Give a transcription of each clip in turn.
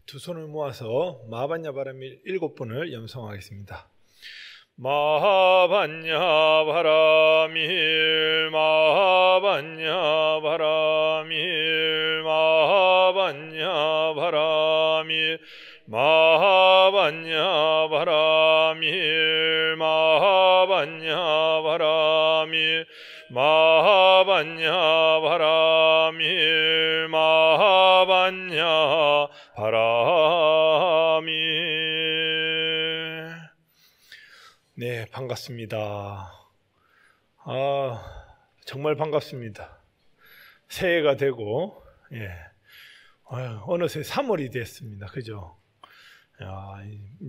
두 손을 모아서 마하반야 바라밀 7번을 염송하겠습니다. 마하반야 바라밀 마하반야 바라밀 마하반야 바라밀 마하반야 바라밀 마하반야 바라밀 마하반야 바라밀 마하반야 바라밀. 네, 반갑습니다. 정말 반갑습니다. 새해가 되고 어느새 3월이 됐습니다. 그죠?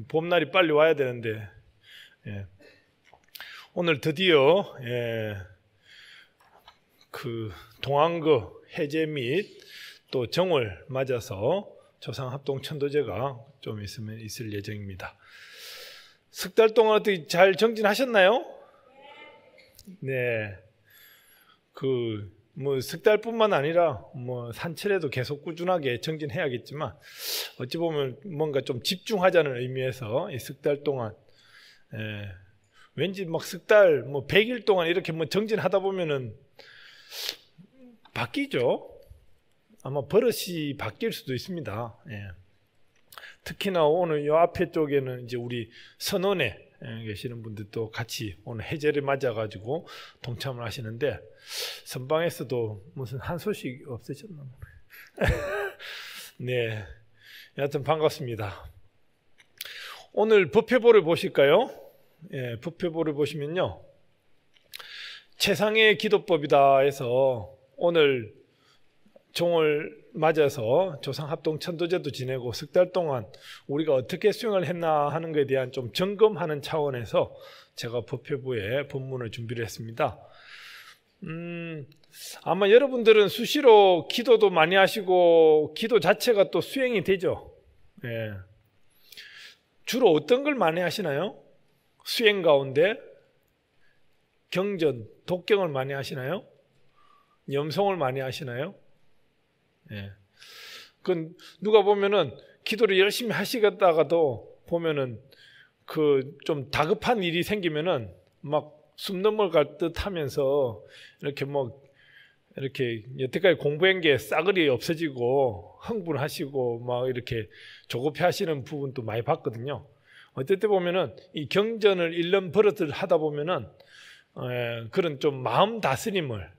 봄날이 빨리 와야 되는데 오늘 드디어 그 동안거 해제 및 또 정월 맞아서 조상합동천도제가 좀 있으면 있을 예정입니다. 석 달 동안 어떻게 잘 정진하셨나요? 네. 석 달뿐만 아니라 산철에도 계속 꾸준하게 정진해야겠지만 어찌 보면 뭔가 좀 집중하자는 의미에서 이 석 달 동안 왠지 막 석 달 100일 동안 이렇게 정진하다 보면은 바뀌죠. 아마 버릇이 바뀔 수도 있습니다. 특히나 오늘 이 앞에 쪽에는 이제 우리 선원에 계시는 분들도 같이 오늘 해제를 맞아가지고 동참을 하시는데 선방에서도 무슨 한 소식 없으셨나? 네, 여하튼 반갑습니다. 오늘 법회보를 보실까요? 법회보를 보시면요, 최상의 기도법이다 해서 오늘 종을 맞아서 조상합동천도제도 지내고 석 달 동안 우리가 어떻게 수행을 했나 하는 것에 대한 좀 점검하는 차원에서 제가 법회부에 본문을 준비를 했습니다. 아마 여러분들은 수시로 기도도 많이 하시고 기도 자체가 또 수행이 되죠. 주로 어떤 걸 많이 하시나요? 수행 가운데 경전, 독경을 많이 하시나요? 염송을 많이 하시나요? 그건 누가 보면은 기도를 열심히 하시겠다가도 보면은 좀 다급한 일이 생기면은 막 숨 넘어갈 듯 하면서 이렇게 여태까지 공부한 게 싸그리 없어지고 흥분하시고 막 이렇게 조급해 하시는 부분도 많이 봤거든요. 어떨 때 보면은 이 경전을 잃는 버릇을 하다 보면은 그런 좀 마음 다스림을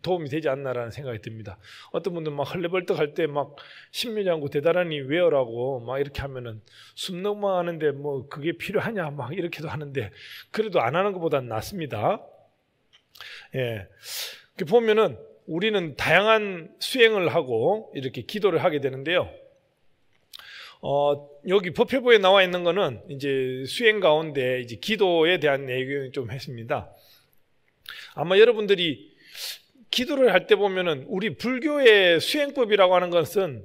도움이 되지 않나라는 생각이 듭니다. 어떤 분들은 막 헐레벌떡 할 때 막 신묘장구 대단하니 외우라고 막 이렇게 하면은 숨 넘어가는데 그게 필요하냐 막 이렇게도 하는데 그래도 안 하는 것보다는 낫습니다. 보면은 우리는 다양한 수행을 하고 이렇게 기도를 하게 되는데요. 여기 법회부에 나와 있는 거는 이제 수행 가운데 이제 기도에 대한 내용을 좀 했습니다. 아마 여러분들이 기도를 할 때 보면은 우리 불교의 수행법이라고 하는 것은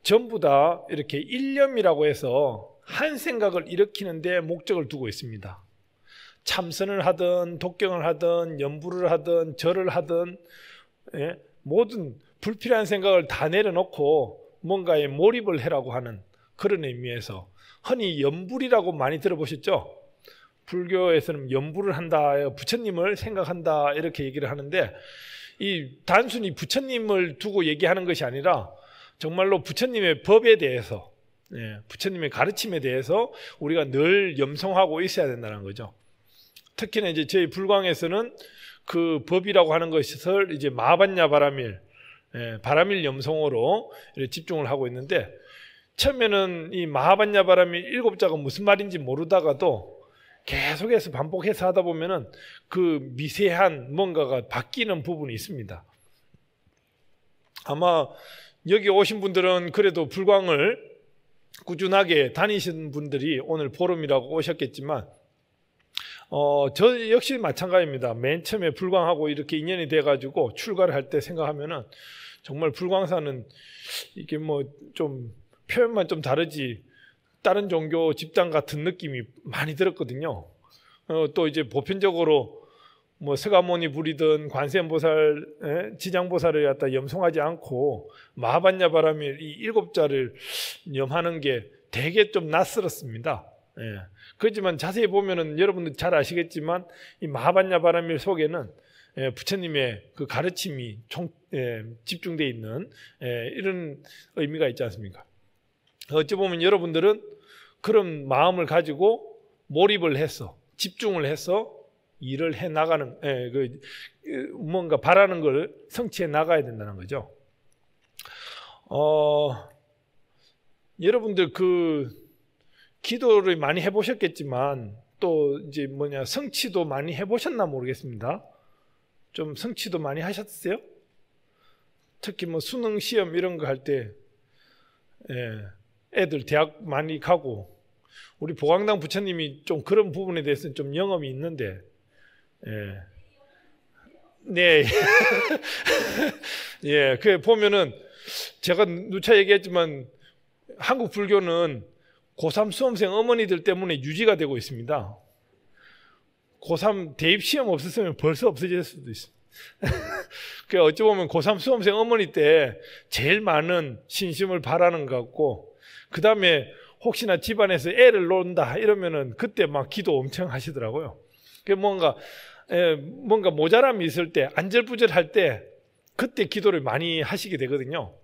전부 다 이렇게 일념이라고 해서 한 생각을 일으키는데 목적을 두고 있습니다. 참선을 하든 독경을 하든 연부를 하든 절을 하든 모든 불필요한 생각을 다 내려놓고 뭔가에 몰입을 해라고 하는 그런 의미에서 흔히 연불이라고 많이 들어보셨죠? 불교에서는 연부를 한다, 부처님을 생각한다 이렇게 얘기를 하는데 이 단순히 부처님을 두고 얘기하는 것이 아니라 정말로 부처님의 법에 대해서 부처님의 가르침에 대해서 우리가 늘 염송하고 있어야 된다는 거죠. 특히나 이제 저희 불광에서는 그 법이라고 하는 것을 이제 마하반야 바라밀 바라밀 염송으로 집중을 하고 있는데 처음에는 이 마하반야 바라밀 7자가 무슨 말인지 모르다가도 계속해서 반복해서 하다 보면은 그 미세한 뭔가가 바뀌는 부분이 있습니다. 아마 여기 오신 분들은 그래도 불광을 꾸준하게 다니신 분들이 오늘 보름이라고 오셨겠지만 저 역시 마찬가지입니다. 맨 처음에 불광하고 이렇게 인연이 돼가지고 출가를 할 때 생각하면은 정말 불광사는 이게 좀 표현만 좀 다르지 다른 종교 집단 같은 느낌이 많이 들었거든요. 또 이제 보편적으로 뭐 서가모니 부리던 관세음보살, 지장보살을 갖다 염송하지 않고 마하반야바라밀 이 7자를 염하는 게 되게 좀 낯설었습니다. 예. 그렇지만 자세히 보면은 여러분들 잘 아시겠지만 이 마하반야바라밀 속에는 부처님의 그 가르침이 집중되어 있는 이런 의미가 있지 않습니까? 어찌 보면 여러분들은 그런 마음을 가지고 몰입을 해서 집중을 해서 일을 해 나가는 뭔가 바라는 걸 성취해 나가야 된다는 거죠. 여러분들 그 기도를 많이 해보셨겠지만 또 이제 성취도 많이 해보셨나 모르겠습니다. 좀 성취도 많이 하셨어요? 특히 뭐 수능 시험 이런 거 할 때 애들 대학 많이 가고 우리 보강당 부처님이 좀 그런 부분에 대해서는 좀 영험이 있는데 네. 예, 그 보면은 제가 누차 얘기했지만 한국 불교는 고3 수험생 어머니들 때문에 유지가 되고 있습니다. 고3 대입 시험 없었으면 벌써 없어질 수도 있습니다. 그 어찌 보면 고3 수험생 어머니 때 제일 많은 신심을 바라는 것 같고, 그 다음에 혹시나 집안에서 애를 놓는다 이러면은 그때 막 기도 엄청 하시더라고요. 그 뭔가 모자람이 있을 때, 안절부절할 때 그때 기도를 많이 하시게 되거든요.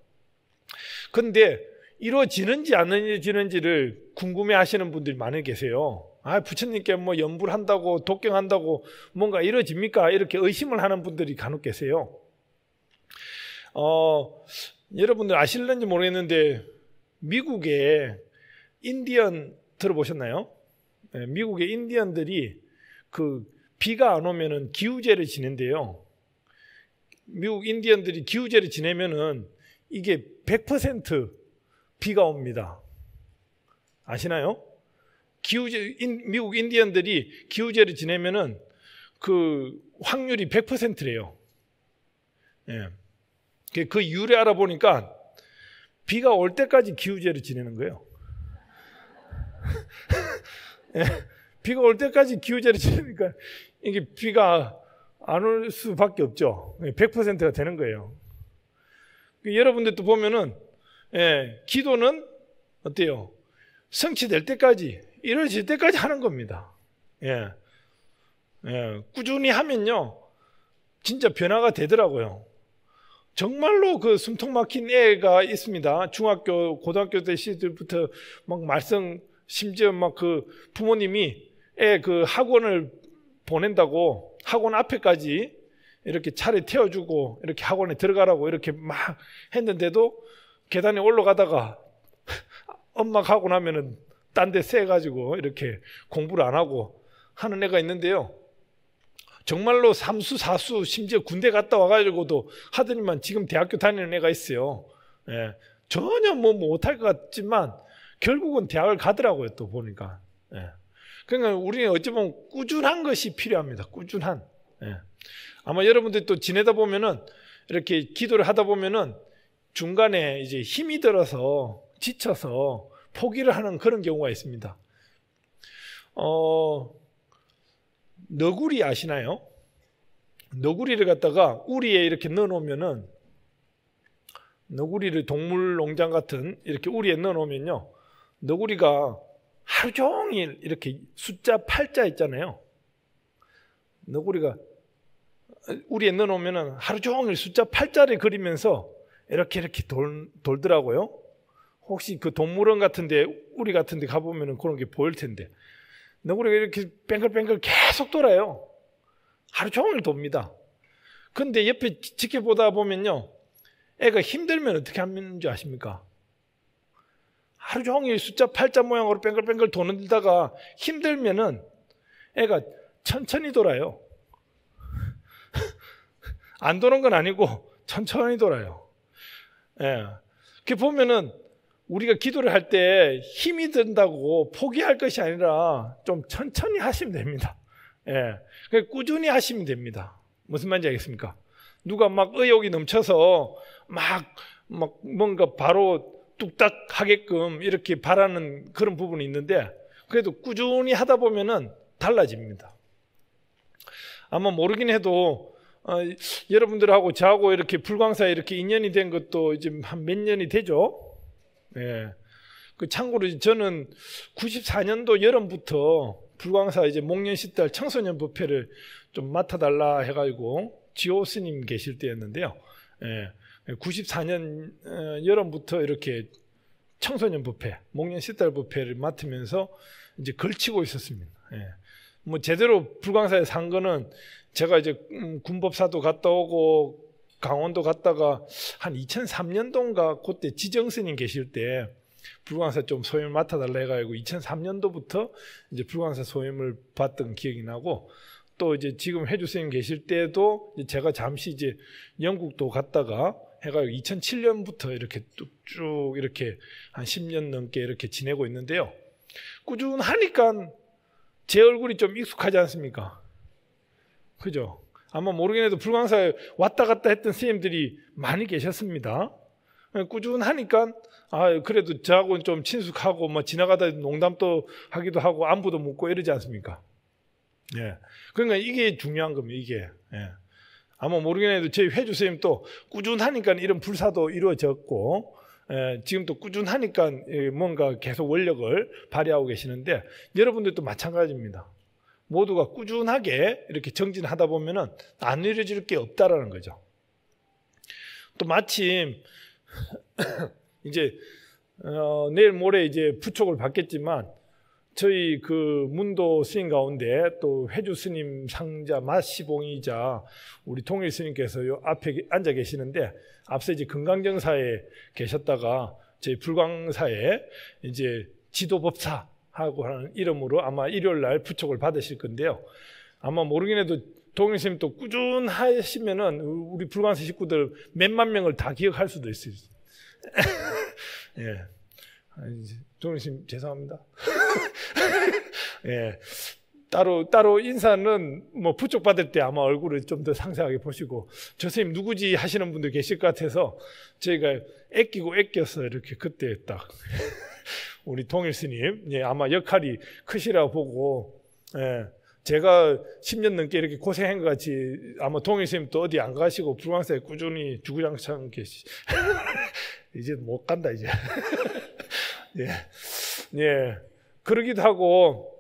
근데 이루어지는지 안 이루어지는지를 궁금해 하시는 분들이 많이 계세요. 부처님께 뭐 연불 한다고 독경한다고 뭔가 이루어집니까? 이렇게 의심을 하는 분들이 간혹 계세요. 여러분들 아실는지 모르겠는데 미국의 인디언 들어보셨나요? 미국의 인디언들이 그 비가 안 오면은 기우제를 지낸대요. 미국 인디언들이 기우제를 지내면은 이게 100% 비가 옵니다. 아시나요? 미국 인디언들이 기우제를 지내면은 그 확률이 100%래요. 예. 그 이유를 알아보니까 비가 올 때까지 기우제를 지내는 거예요. 예. 비가 올 때까지 기우제를 지내니까 이게 비가 안 올 수밖에 없죠. 100%가 되는 거예요. 여러분들도 보면은 기도는 어때요? 성취될 때까지, 이루어질 때까지 하는 겁니다. 꾸준히 하면요 진짜 변화가 되더라고요. 정말로 그 숨통 막힌 애가 있습니다. 중학교, 고등학교 때 시절부터 막 심지어 막 그 부모님이 애 그 학원을 보낸다고 학원 앞에까지 이렇게 차를 태워주고 이렇게 학원에 들어가라고 이렇게 막 했는데도 계단에 올라가다가 엄마가 하고 나면은 딴 데 쎄가지고 이렇게 공부를 안 하고 하는 애가 있는데요. 정말로 삼수, 사수, 심지어 군대 갔다 와가지고도 하더니만 지금 대학교 다니는 애가 있어요. 전혀 뭐 못할 것 같지만 결국은 대학을 가더라고요. 또 보니까. 그러니까 우리는 어찌 보면 꾸준한 것이 필요합니다. 꾸준한. 아마 여러분들이 또 지내다 보면은 이렇게 기도를 하다 보면은 중간에 이제 힘이 들어서 지쳐서 포기를 하는 그런 경우가 있습니다. 너구리 아시나요? 너구리를 갖다가 우리에 이렇게 넣어 놓으면은, 너구리를 동물 농장 같은 이렇게 우리에 넣어 놓으면요, 너구리가 하루 종일 이렇게 숫자 8자 있잖아요. 너구리가 우리에 넣어 놓으면은 하루 종일 숫자 8자를 그리면서 이렇게 돌더라고요. 혹시 그 동물원 같은데, 우리 같은데 가보면은 그런 게 보일 텐데, 너구리가 이렇게 뱅글뱅글 계속 돌아요. 하루 종일 돕니다. 근데 옆에 지켜보다 보면요, 애가 힘들면 어떻게 하는 줄 아십니까? 하루 종일 숫자 8자 모양으로 뱅글뱅글 도는다가 힘들면은 애가 천천히 돌아요. 안 도는 건 아니고 천천히 돌아요. 그 보면은 우리가 기도를 할 때 힘이 든다고 포기할 것이 아니라 좀 천천히 하시면 됩니다. 꾸준히 하시면 됩니다. 무슨 말인지 알겠습니까? 누가 막 의욕이 넘쳐서 막 뭔가 바로 뚝딱 하게끔 이렇게 바라는 그런 부분이 있는데, 그래도 꾸준히 하다 보면은 달라집니다. 아마 모르긴 해도 여러분들하고 저하고 이렇게 불광사에 이렇게 인연이 된 것도 이제 한 몇 년이 되죠. 예. 그 참고로 저는 94년도 여름부터 불광사 이제 목련시달 청소년 부패를 좀 맡아달라 해가지고 지호 스님 계실 때였는데요. 예. 94년 여름부터 이렇게 청소년 부패, 목련시달 부패를 맡으면서 이제 걸치고 있었습니다. 예. 뭐 제대로 불광사에 산 거는 제가 이제 군법사도 갔다 오고 강원도 갔다가 한 2003년도인가 그때 지정 스님 계실 때 불광사 좀 소임을 맡아달라 해가지고 2003년도부터 이제 불광사 소임을 받던 기억이 나고, 또 이제 지금 회주 스님 계실 때도 제가 잠시 이제 영국도 갔다가 해가지고 2007년부터 이렇게 쭉 이렇게 한 10년 넘게 이렇게 지내고 있는데요. 꾸준하니까 제 얼굴이 좀 익숙하지 않습니까? 그죠? 아마 모르긴 해도 불광사에 왔다 갔다 했던 스님들이 많이 계셨습니다. 꾸준하니까 그래도 저하고는 좀 친숙하고 뭐 지나가다 농담도 하기도 하고 안부도 묻고 이러지 않습니까? 예. 그러니까 이게 중요한 겁니다. 이게. 예. 아마 모르긴 해도 저희 회주 스님 또 꾸준하니까 이런 불사도 이루어졌고, 지금 또 꾸준하니까 뭔가 계속 원력을 발휘하고 계시는데, 여러분들도 마찬가지입니다. 모두가 꾸준하게 이렇게 정진하다 보면은 안 이루어질 게 없다라는 거죠. 또 마침 이제 내일 모레 이제 부촉을 받겠지만, 저희 그 문도 스님 가운데 또 회주 스님 상자 마시봉이자 우리 통일 스님께서 요 앞에 앉아 계시는데, 앞서 이제 금강정사에 계셨다가 저희 불광사에 이제 지도법사 하고 하는 이름으로 아마 일요일 날 부촉을 받으실 건데요. 아마 모르긴 해도 동일 스님 또 꾸준하시면은 우리 불광사 식구들 몇만 명을 다 기억할 수도 있어요. 예. 동일 스님 죄송합니다. 예. 따로 인사는 뭐 부촉 받을 때 아마 얼굴을 좀 더 상세하게 보시고, 저 스님 누구지 하시는 분들 계실 것 같아서 저희가 애껴서 이렇게 그때 딱 우리 동일 스님, 예, 아마 역할이 크시라고 보고, 예, 제가 10년 넘게 이렇게 고생한 것 같이 아마 동일 스님도 어디 안 가시고 불광사에 꾸준히 주구장창 계시. 이제 못 간다 이제. 예, 예, 그러기도 하고,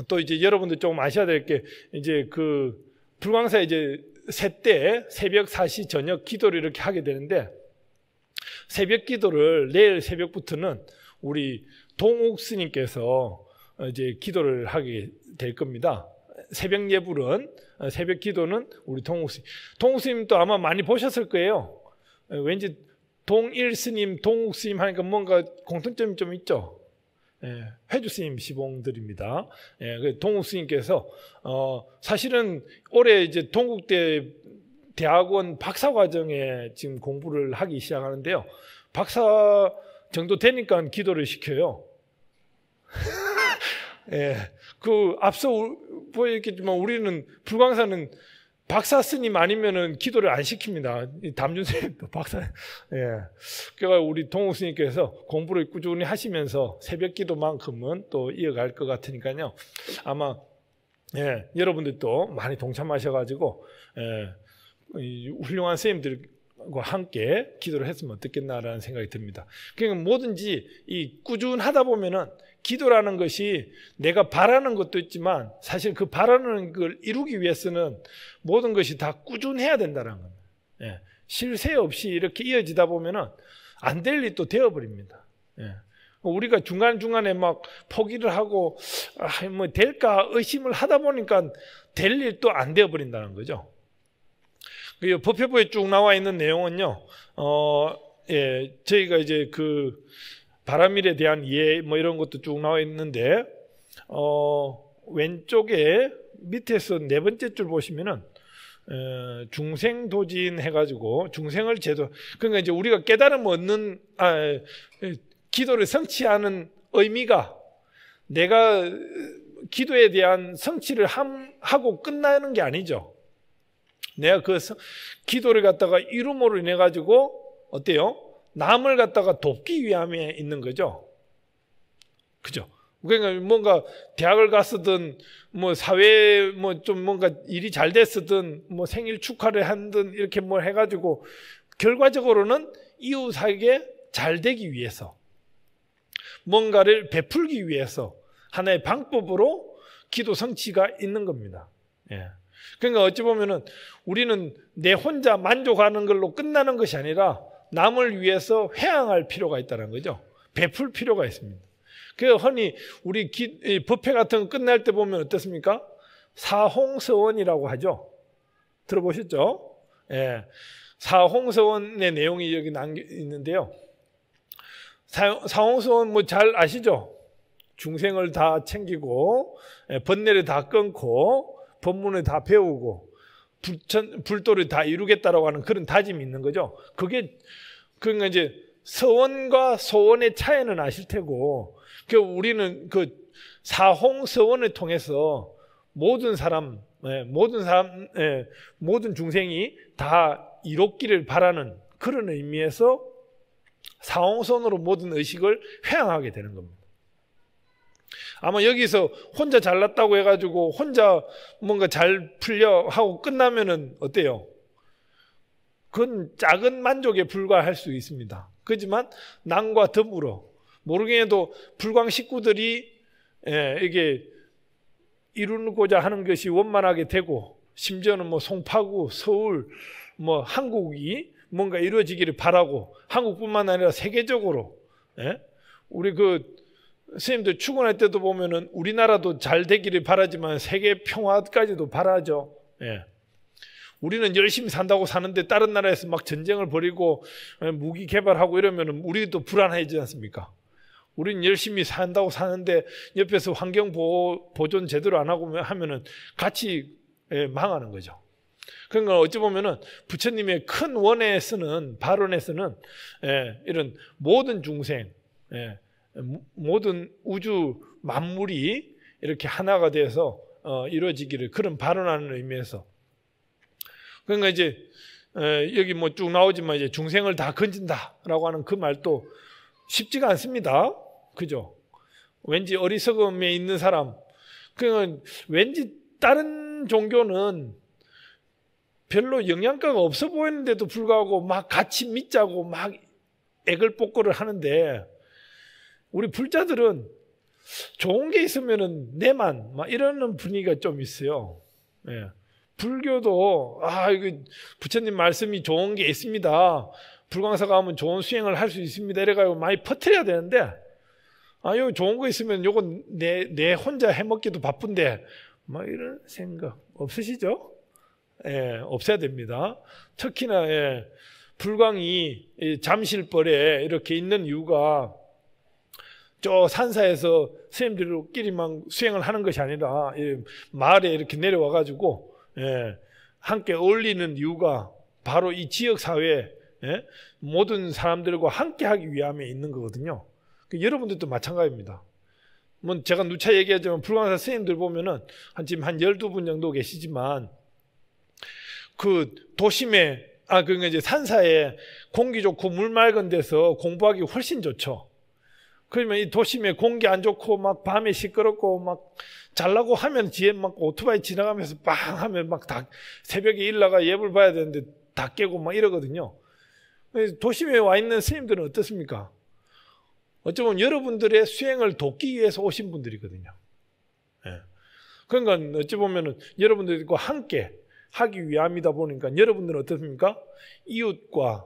또 이제 여러분들 조금 아셔야 될 게, 이제 그 불광사 이제 새때 새벽 4시 저녁 기도를 이렇게 하게 되는데, 새벽 기도를 내일 새벽부터는 우리 동욱 스님께서 이제 기도를 하게 될 겁니다. 새벽 예불은, 새벽 기도는 우리 동욱 스님. 동욱 스님도 아마 많이 보셨을 거예요. 왠지 동일 스님, 동욱 스님 하니까 뭔가 공통점이 좀 있죠. 예, 회주 스님 시봉들입니다. 예, 동욱 스님께서 사실은 올해 이제 동국대 대학원 박사 과정에 지금 공부를 하기 시작하는데요. 박사 정도 되니까 기도를 시켜요. 예, 그 앞서 보였겠지만 우리는 불광사는 박사 스님 아니면은 기도를 안 시킵니다. 담준 스님도 박사. 예. 그러니까 우리 동욱 스님께서 공부를 꾸준히 하시면서 새벽 기도만큼은 또 이어갈 것 같으니까요. 아마 예, 여러분들도 많이 동참하셔가지고 훌륭한 스님들과 함께 기도를 했으면 어떻겠나라는 생각이 듭니다. 그러니까 뭐든지 이 꾸준하다 보면은 기도라는 것이 내가 바라는 것도 있지만 사실 그 바라는 걸 이루기 위해서는 모든 것이 다 꾸준해야 된다는 겁니다. 예. 쉴 새 없이 이렇게 이어지다 보면은 안 될 일이 또 되어버립니다. 예. 우리가 중간중간에 막 포기를 하고 뭐 될까 의심을 하다 보니까 될 일도 안 되어버린다는 거죠. 법회부에 쭉 나와 있는 내용은요, 예, 저희가 이제 그 바람일에 대한 이해 뭐 이런 것도 쭉 나와 있는데, 왼쪽에 밑에서 네 번째 줄 보시면은 중생도진 해가지고 중생을 제도, 그러니까 이제 우리가 깨달음 얻는 기도를 성취하는 의미가 내가 기도에 대한 성취를 하고 끝나는 게 아니죠. 내가 그 기도를 갖다가 이룸으로 인해 가지고 어때요? 남을 갖다가 돕기 위함에 있는 거죠. 그죠? 그러니까 뭔가 대학을 갔으든 뭐 사회에 뭐 좀 뭔가 일이 잘 됐으든 뭐 생일 축하를 하든 이렇게 뭘 해가지고 결과적으로는 이웃에게 잘 되기 위해서 뭔가를 베풀기 위해서 하나의 방법으로 기도 성취가 있는 겁니다. 예. 그러니까 어찌 보면은 우리는 내 혼자 만족하는 걸로 끝나는 것이 아니라 남을 위해서 회항할 필요가 있다는 거죠. 베풀 필요가 있습니다. 그래서 흔히 우리 법회 같은 거 끝날 때 보면 어떻습니까? 사홍서원이라고 하죠. 들어보셨죠? 예. 사홍서원의 내용이 여기 남겨 있는데요. 사홍서원 뭐 잘 아시죠? 중생을 다 챙기고 번뇌를 다 끊고 법문을 다 배우고 불도를 다 이루겠다라고 하는 그런 다짐이 있는 거죠. 그러니까 이제 서원과 소원의 차이는 아실 테고, 우리는 그 사홍서원을 통해서 모든 중생이 다 이롭기를 바라는 그런 의미에서 사홍선으로 모든 의식을 회항하게 되는 겁니다. 아마 여기서 혼자 잘났다고 해가지고 혼자 뭔가 잘 풀려 하고 끝나면은 어때요? 그건 작은 만족에 불과할 수 있습니다. 그렇지만 남과 더불어 모르게도 불광 식구들이 이게 이루고자 하는 것이 원만하게 되고, 심지어는 뭐 송파구, 서울, 뭐 한국이 뭔가 이루어지기를 바라고, 한국뿐만 아니라 세계적으로, 우리 선생님들 출근할 때도 보면은 우리나라도 잘 되기를 바라지만 세계 평화까지도 바라죠. 우리는 열심히 산다고 사는데 다른 나라에서 막 전쟁을 벌이고 무기 개발하고 이러면은 우리도 불안해지지 않습니까? 우리는 열심히 산다고 사는데 옆에서 환경 보존 제대로 안 하고 하면은 같이 망하는 거죠. 그러니까 어찌 보면은 부처님의 큰 원에서는, 발언에서는 이런 모든 중생, 모든 우주 만물이 이렇게 하나가 돼서 이루어지기를 그런 발언하는 의미에서, 그러니까 이제 여기 뭐 쭉 나오지만 이제 중생을 다 건진다라고 하는 그 말도 쉽지가 않습니다. 그죠? 왠지 어리석음에 있는 사람, 그러니까 왠지 다른 종교는 별로 영양가가 없어 보이는데도 불구하고 막 같이 믿자고 막 애걸복걸을 하는데, 우리 불자들은 좋은 게 있으면은 내만 막 이러는 분위기가 좀 있어요. 불교도 이거 부처님 말씀이 좋은 게 있습니다. 불광사 가면 좋은 수행을 할 수 있습니다. 이래가지고 많이 퍼뜨려야 되는데, 여기 좋은 거 있으면 요건 내 혼자 해먹기도 바쁜데 막 이런 생각 없으시죠? 없어야 됩니다. 특히나 불광이 잠실벌에 이렇게 있는 이유가 저 산사에서 스님들끼리만 수행을 하는 것이 아니라 마을에 이렇게 내려와가지고 함께 어울리는 이유가 바로 이 지역사회 모든 사람들과 함께 하기 위함에 있는 거거든요. 여러분들도 마찬가지입니다. 뭐 제가 누차 얘기하지만 불광사 스님들 보면은 지금 한 12분 정도 계시지만, 그 도심에 그러니까 이제 산사에 공기 좋고 물 맑은 데서 공부하기 훨씬 좋죠. 그러면 이 도심에 공기 안 좋고 막 밤에 시끄럽고 막 잘라고 하면 뒤에 막 오토바이 지나가면서 빵 하면 막 다 새벽에 일나가 예불 봐야 되는데 다 깨고 막 이러거든요. 도심에 와 있는 스님들은 어떻습니까? 어쩌면 여러분들의 수행을 돕기 위해서 오신 분들이거든요. 그러니까 어찌 보면은 여러분들과 함께 하기 위함이다 보니까 여러분들은 어떻습니까? 이웃과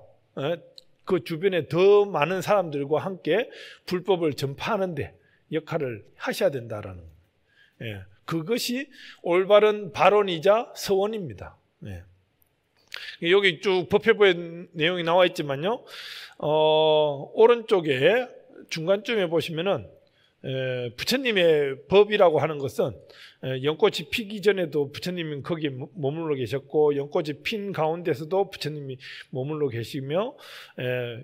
그 주변에 더 많은 사람들과 함께 불법을 전파하는데 역할을 하셔야 된다라는 거예요. 그것이 올바른 발언이자 서원입니다. 여기 쭉 법회부의 내용이 나와 있지만요, 오른쪽에 중간쯤에 보시면은 부처님의 법이라고 하는 것은 연꽃이 피기 전에도 부처님은 거기에 머물러 계셨고, 연꽃이 핀 가운데서도 부처님이 머물러 계시며,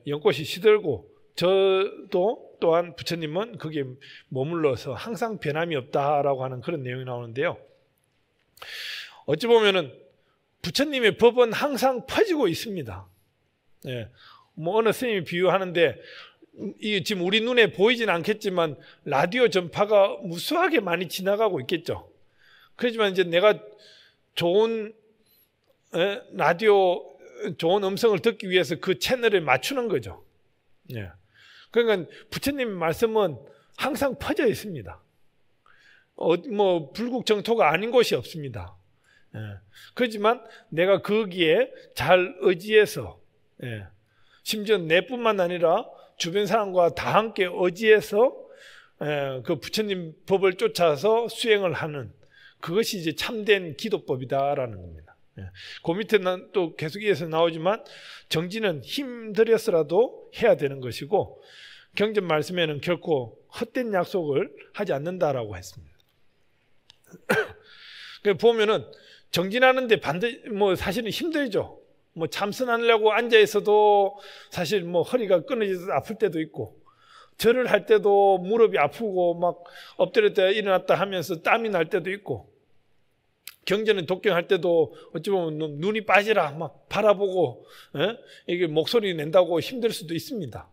연꽃이 시들고 저도 또한 부처님은 거기에 머물러서 항상 변함이 없다라고 하는 그런 내용이 나오는데요. 어찌 보면은 부처님의 법은 항상 퍼지고 있습니다. 뭐 어느 스님이 비유하는데, 이 지금 우리 눈에 보이진 않겠지만 라디오 전파가 무수하게 많이 지나가고 있겠죠. 그렇지만 이제 내가 좋은 라디오, 좋은 음성을 듣기 위해서 그 채널에 맞추는 거죠. 예. 그러니까 부처님 말씀은 항상 퍼져 있습니다. 뭐 불국정토가 아닌 곳이 없습니다. 예. 그렇지만 내가 거기에 잘 의지해서, 예. 심지어 내뿐만 아니라 주변 사람과 다 함께 의지해서 그 부처님 법을 쫓아서 수행을 하는, 그것이 이제 참된 기도법이다라는 겁니다. 그 밑에는 또 계속 이어서 나오지만 정진은 힘들어서라도 해야 되는 것이고 경전 말씀에는 결코 헛된 약속을 하지 않는다라고 했습니다. 보면은 정진하는데 뭐 사실은 힘들죠. 뭐 참선하려고 앉아 있어도 사실 뭐 허리가 끊어져서 아플 때도 있고, 절을 할 때도 무릎이 아프고 막 엎드렸다 일어났다 하면서 땀이 날 때도 있고, 경전은 독경할 때도 어찌 보면 눈이 빠지라 막 바라보고 이게 목소리 낸다고 힘들 수도 있습니다.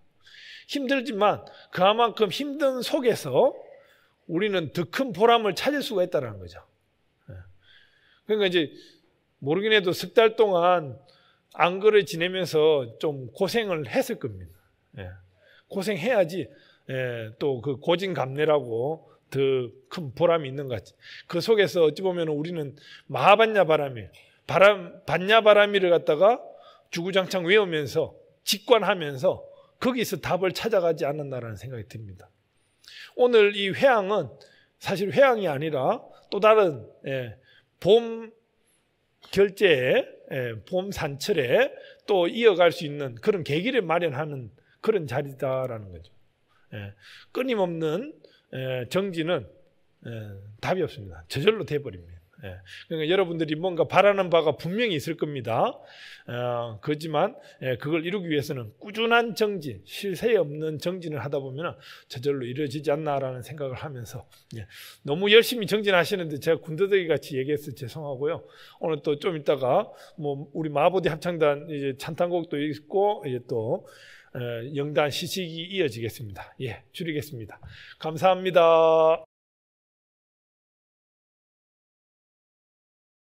힘들지만 그만큼 힘든 속에서 우리는 더 큰 보람을 찾을 수가 있다는 거죠. 그러니까 이제 모르긴 해도 석 달 동안 안거를 지내면서 좀 고생을 했을 겁니다. 고생해야지 또 그 고진감래라고 더 큰 보람이 있는 것 같지. 그 속에서 어찌 보면 우리는 마하반야바라밀, 반야바라밀을 갖다가 주구장창 외우면서 직관하면서 거기서 답을 찾아가지 않았나라는 생각이 듭니다. 오늘 이 회향은 사실 회향이 아니라 또 다른 봄 결제에, 봄 산철에 또 이어갈 수 있는 그런 계기를 마련하는 그런 자리다라는 거죠. 끊임없는 정진은 답이 없습니다. 저절로 돼버립니다. 그러니까 여러분들이 뭔가 바라는 바가 분명히 있을 겁니다. 그렇지만 그걸 이루기 위해서는 꾸준한 정진, 쉴 새 없는 정진을 하다 보면 저절로 이루어지지 않나라는 생각을 하면서 너무 열심히 정진하시는데 제가 군더더기 같이 얘기해서 죄송하고요. 오늘 또 좀 이따가 뭐 우리 마보디 합창단 이제 찬탄곡도 있고 이제 또 영단 시식이 이어지겠습니다. 줄이겠습니다. 감사합니다.